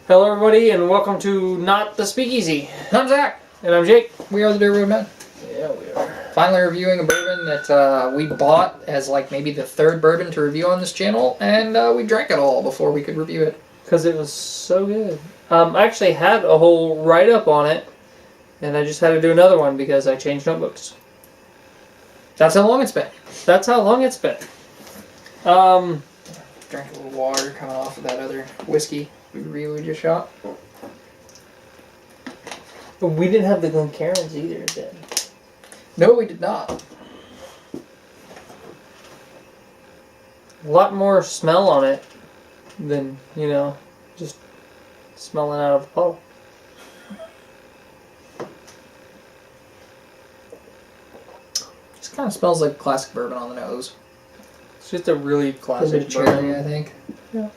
Hello everybody and welcome to Not the Speakeasy. I'm Zach. And I'm Jake. We are the Bourbon Men. Yeah, we are. Finally reviewing a bourbon that we bought as like maybe the third bourbon to review on this channel, and we drank it all before we could review it. Because it was so good. I actually had a whole write-up on it, and I just had to do another one because I changed notebooks. That's how long it's been. That's how long it's been. Drank a little water coming off of that other whiskey we really just shot. We didn't have the Glencairns either then. No, we did not. A lot more smell on it than, just smelling out of a bottle. Just kind of smells like classic bourbon on the nose. It's just a really classic cherry, bourbon. I think. Yeah.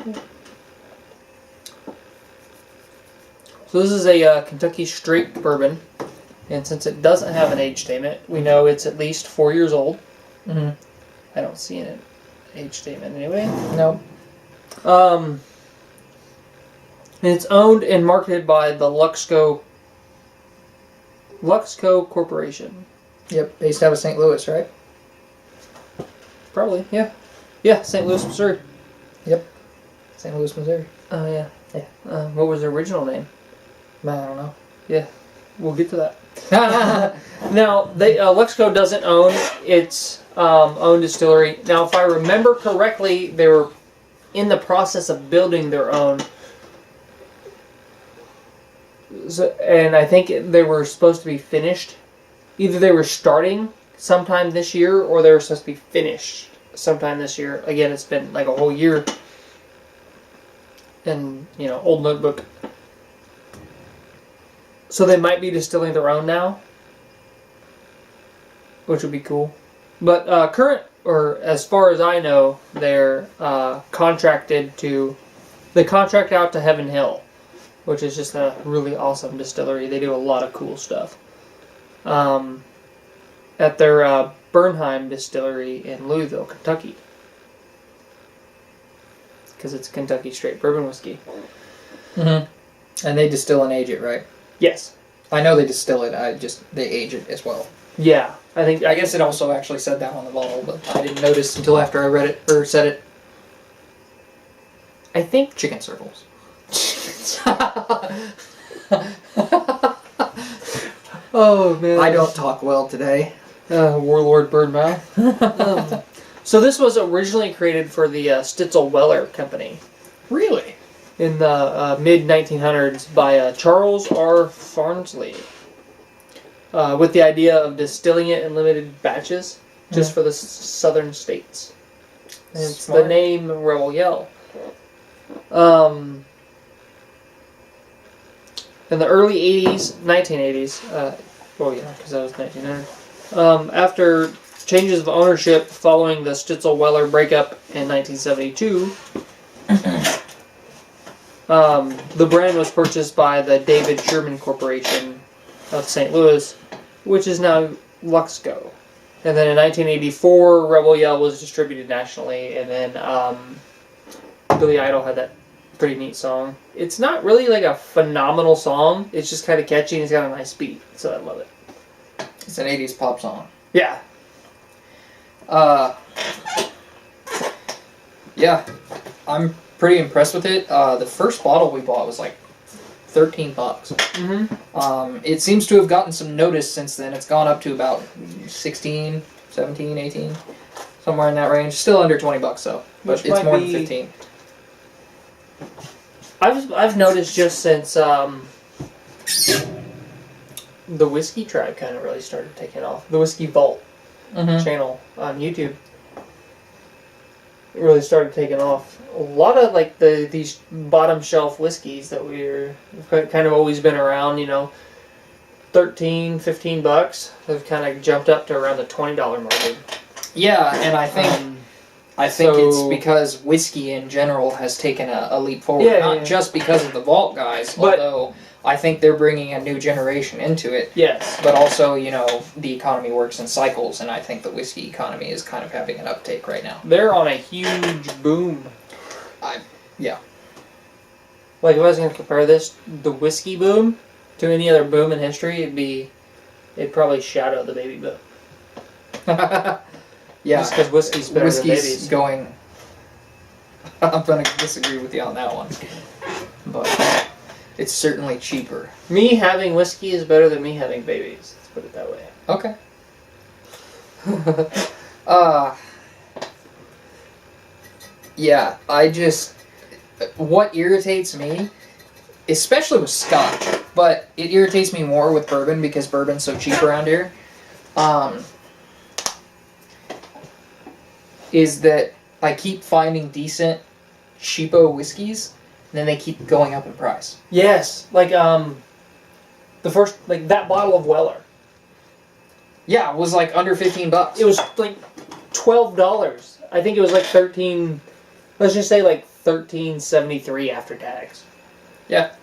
So this is a Kentucky straight bourbon, and since it doesn't have an age statement, we know it's at least 4 years old. Mm-hmm. I don't see an age statement anyway. No. And it's owned and marketed by the Luxco Corporation. Yep, based out of St. Louis, right? Probably, yeah. Yeah, St. Louis, Missouri. Yep. St. Louis, Missouri. Oh, yeah. What was the original name? I don't know. Yeah, we'll get to that. Now, Luxco doesn't own its own distillery. Now, if I remember correctly, they were in the process of building their own. So, and I think they were supposed to be finished. Either they were starting sometime this year, or they were supposed to be finished sometime this year. Again, it's been like a whole year. And, old notebook. So they might be distilling their own now, which would be cool. But as far as I know, they're contracted to. They contract out to Heaven Hill, which is just a really awesome distillery. They do a lot of cool stuff. At their Bernheim distillery in Louisville, Kentucky, because it's Kentucky straight bourbon whiskey. Mm-hmm. And they distill and age it, right? Yes. I know they distill it. They age it as well. Yeah, I guess it also actually said that on the bottle, but I didn't notice until after I read it or said it. I think chicken circles. Oh man, I don't talk well today. Warlord Birdmouth. So this was originally created for the Stitzel Weller Company. Really? In the mid-1900s by Charles R. Farnsley. With the idea of distilling it in limited batches, just for the southern states. And it's the name Rebel Yell. In the early 1980s, because that was 1900. After changes of ownership following the Stitzel-Weller breakup in 1972, the brand was purchased by the David Sherman Corporation of St. Louis, which is now Luxco. And then in 1984, Rebel Yell was distributed nationally, and then Billy Idol had that pretty neat song. It's not really like a phenomenal song, it's just kind of catchy and it's got a nice beat, so I love it. It's an 80s pop song. Yeah. Yeah, I'm pretty impressed with it. The first bottle we bought was like $13. Mm-hmm. It seems to have gotten some notice since then. It's gone up to about 16, 17, 18, somewhere in that range. Still under $20 though, but it's more than 15. I've noticed just since the Whiskey Tribe kind of really started taking off. The Whiskey Vault channel on YouTube really started taking off. A lot of like these bottom shelf whiskeys that we've kind of always been around, $13, $15 have kind of jumped up to around the $20 market. Yeah, and I think it's because whiskey in general has taken a leap forward. Not just because of the Vault guys, although I think they're bringing a new generation into it. Yes. But also, the economy works in cycles, and I think the whiskey economy is kind of having an uptake right now. They're on a huge boom. Yeah. Like, if I was going to compare the whiskey boom, to any other boom in history, it'd probably shadow the baby boom. Yeah. Just because whiskey's better than babies. Going... I'm going to disagree with you on that one. But it's certainly cheaper. Me having whiskey is better than me having babies. Let's put it that way. Okay. Yeah, what irritates me, especially with Scotch, but it irritates me more with bourbon because bourbon's so cheap around here, is that I keep finding decent, cheapo whiskeys, and then they keep going up in price. Yes, like, the first, like, that bottle of Weller. Yeah, it was like under $15. It was like $12. I think it was like 13. Let's just say like $13.73 after tax. Yeah.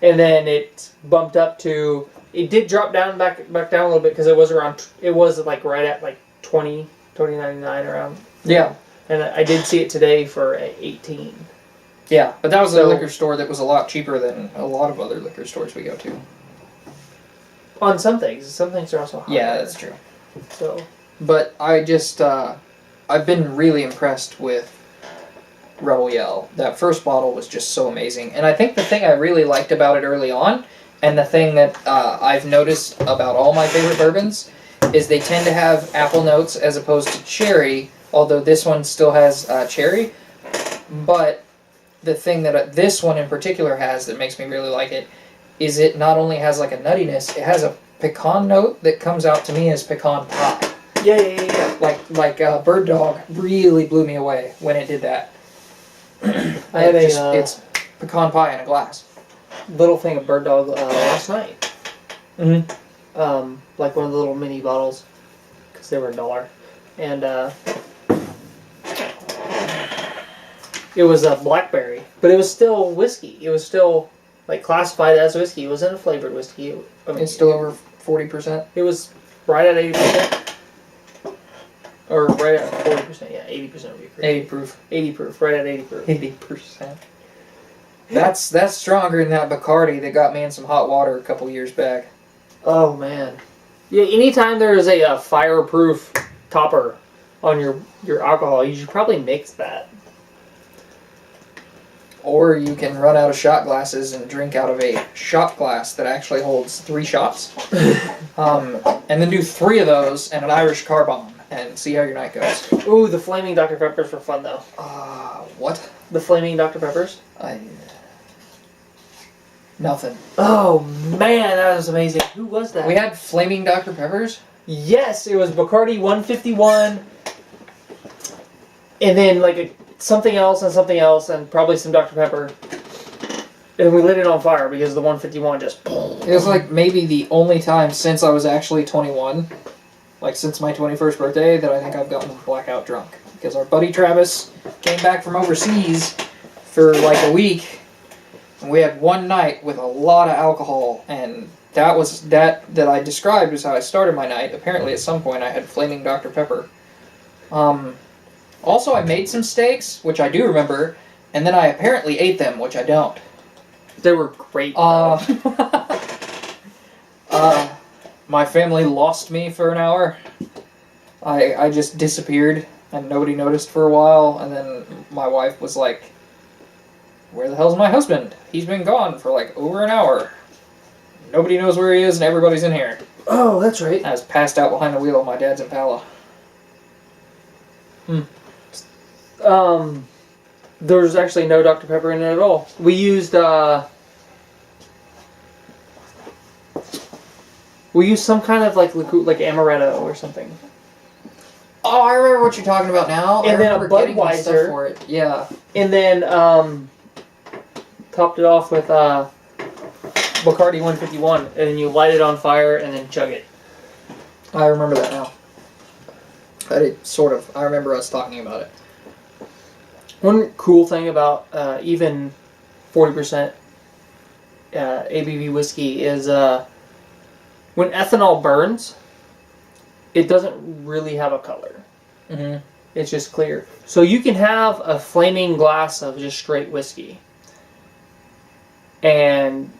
And then it bumped up to. It did drop down back down a little bit because it was around. It was like right at like $20.99 around. Yeah. And I did see it today for $18. Yeah, but that was a liquor store that was a lot cheaper than a lot of other liquor stores we go to. On some things are also higher. Yeah, that's true. So, but I just I've been really impressed with Rebel Yell. That first bottle was just so amazing, and I think the thing I really liked about it early on, and the thing that I've noticed about all my favorite bourbons, is they tend to have apple notes as opposed to cherry. Although this one still has cherry, but the thing that this one in particular has that makes me really like it is it not only has like a nuttiness, it has a pecan note that comes out to me as pecan pie. Yeah. Like Bird Dog really blew me away when it did that. It's pecan pie in a glass. Little thing of Bird Dog last night. Mm-hmm. Like one of the little mini bottles, because they were $1, and it was a blackberry, but it was still whiskey. It was still like classified as whiskey. It wasn't a flavored whiskey. It's still over 40%. It was right at 80%, or right at 40%. Yeah, 80% would be correct. 80 proof. 80 proof. Right at 80 proof. 80%. That's stronger than that Bacardi that got me in some hot water a couple years back. Oh man. Yeah. Anytime there is a fireproof topper on your alcohol, you should probably mix that. Or you can run out of shot glasses and drink out of a shot glass that actually holds 3 shots. And then do 3 of those and an Irish car bomb and see how your night goes. Ooh, the flaming Dr. Peppers were fun though. What? The flaming Dr. Peppers? Nothing. Oh man, that was amazing. Who was that? We had flaming Dr. Peppers? Yes, it was Bacardi 151. And then like something else, and probably some Dr. Pepper. And we lit it on fire because the 151 just... It was like maybe the only time since I was actually 21, like since my 21st birthday, that I think I've gotten blackout drunk. Because our buddy Travis came back from overseas for like a week, and we had one night with a lot of alcohol, and that was that I described as how I started my night. Apparently at some point I had flaming Dr. Pepper. Also, I made some steaks, which I do remember, and then I apparently ate them, which I don't. They were great. My family lost me for an hour. I just disappeared, and nobody noticed for a while, and then my wife was like, "Where the hell's my husband? He's been gone for like over an hour. Nobody knows where he is, and everybody's in here." Oh, that's right. I was passed out behind the wheel of my dad's Impala. There's actually no Dr. Pepper in it at all. We used some kind of like amaretto or something. Oh, I remember what you're talking about now. And then a Budweiser for it. Yeah. And then topped it off with Bacardi 151, and then you light it on fire and then chug it. I remember that now. I did, sort of. I remember us talking about it. One cool thing about even 40% ABV whiskey is when ethanol burns, it doesn't really have a color. Mm-hmm. It's just clear. So you can have a flaming glass of just straight whiskey, and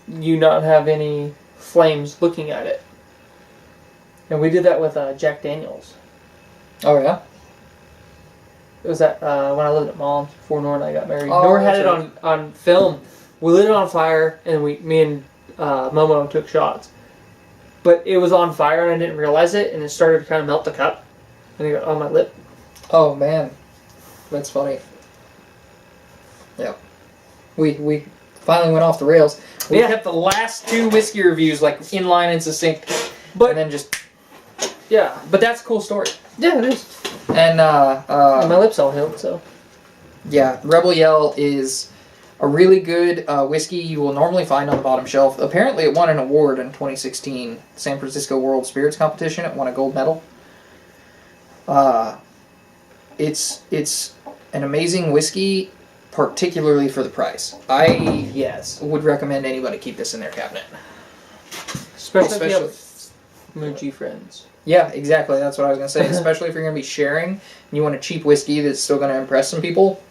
you not have any flames looking at it. And we did that with Jack Daniels. Oh, yeah? It was that when I lived at Mom's before Nora and I got married. Oh, Nora had it on film. We lit it on fire, and me and Momo took shots. But it was on fire, and I didn't realize it, and it started to kind of melt the cup. And it got on my lip. Oh, man. That's funny. Yeah. We finally went off the rails. We kept the last 2 whiskey reviews like in line and succinct. And then just... Yeah. But that's a cool story. Yeah, it is. And, my lips all healed, so... Yeah, Rebel Yell is a really good whiskey you will normally find on the bottom shelf. Apparently it won an award in 2016. San Francisco World Spirits Competition. It won a gold medal. It's an amazing whiskey, particularly for the price. I would recommend anybody keep this in their cabinet. Especially if you have Moochie friends. Yeah, exactly. That's what I was going to say. Especially if you're going to be sharing and you want a cheap whiskey that's still going to impress some people,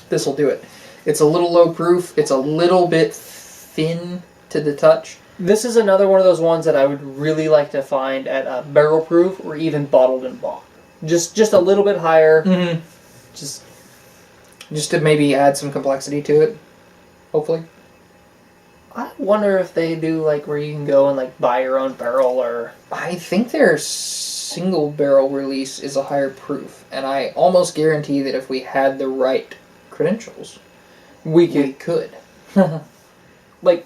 this will do it. It's a little low proof. It's a little bit thin to the touch. This is another one of those ones that I would really like to find at barrel proof or even bottled and bought. Just a little bit higher. Mm-hmm. Just to maybe add some complexity to it. Hopefully. I wonder if they do like where you can go and like buy your own barrel or... I think their single barrel release is a higher proof. And I almost guarantee that if we had the right credentials, we could. I'll look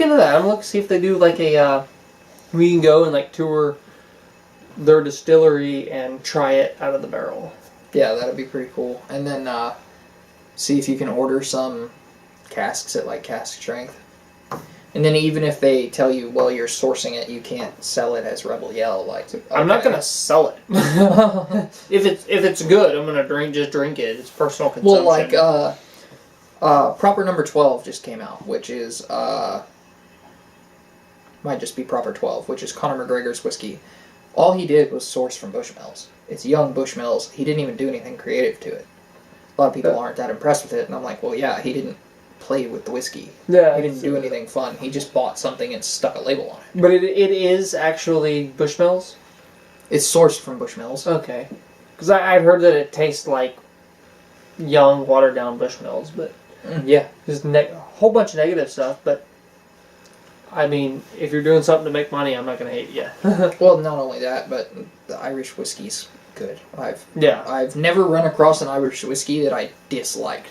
into that. I'm going to see if they do like a... we can go and like tour their distillery and try it out of the barrel. Yeah, that'd be pretty cool. And then see if you can order some casks at like cask strength. And then even if they tell you, well, you're sourcing it, you can't sell it as Rebel Yell. Like, okay. I'm not gonna sell it. If it's good, I'm gonna just drink it. It's personal consumption. Well, like Proper Number 12 just came out, which is might just be Proper 12, which is Conor McGregor's whiskey. All he did was source from Bushmills. It's young Bushmills. He didn't even do anything creative to it. A lot of people aren't that impressed with it, and I'm like, well, yeah, he didn't play with the whiskey. Yeah, he didn't do anything fun. He just bought something and stuck a label on it. But it is actually Bushmills? It's sourced from Bushmills. Okay. Because I've heard that it tastes like young, watered-down Bushmills, but... yeah. There's a whole bunch of negative stuff, but... I mean, if you're doing something to make money, I'm not going to hate you. Well, not only that, but the Irish whiskey's good. Yeah. I've never run across an Irish whiskey that I disliked.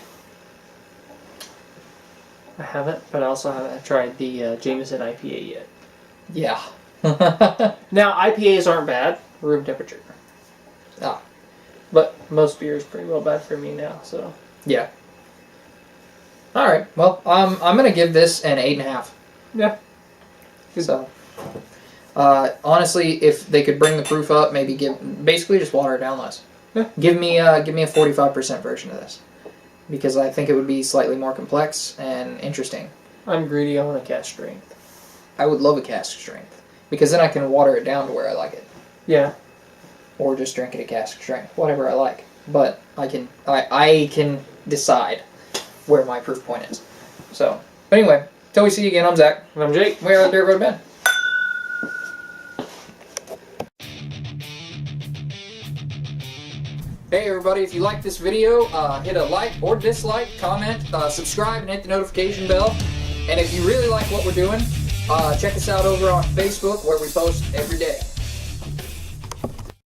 I haven't, but I also haven't tried the Jameson IPA yet. Yeah. Now, IPAs aren't bad, room temperature. Ah. But most beer is pretty well bad for me now, so... Yeah. Alright, well, I'm going to give this an 8.5. Yeah. So, honestly, if they could bring the proof up, maybe basically just water it down less. Yeah. Give me a 45% version of this, because I think it would be slightly more complex and interesting. I'm greedy. I want a cask strength. I would love a cask strength, because then I can water it down to where I like it. Yeah. Or just drink it at cask strength, whatever I like. But I can decide where my proof point is. So, but anyway. Till we see you again, I'm Zach. And I'm Jake. We're at Dirt Road Ben. Hey everybody, if you like this video, hit a like or dislike, comment, subscribe, and hit the notification bell. And if you really like what we're doing, check us out over on Facebook where we post every day.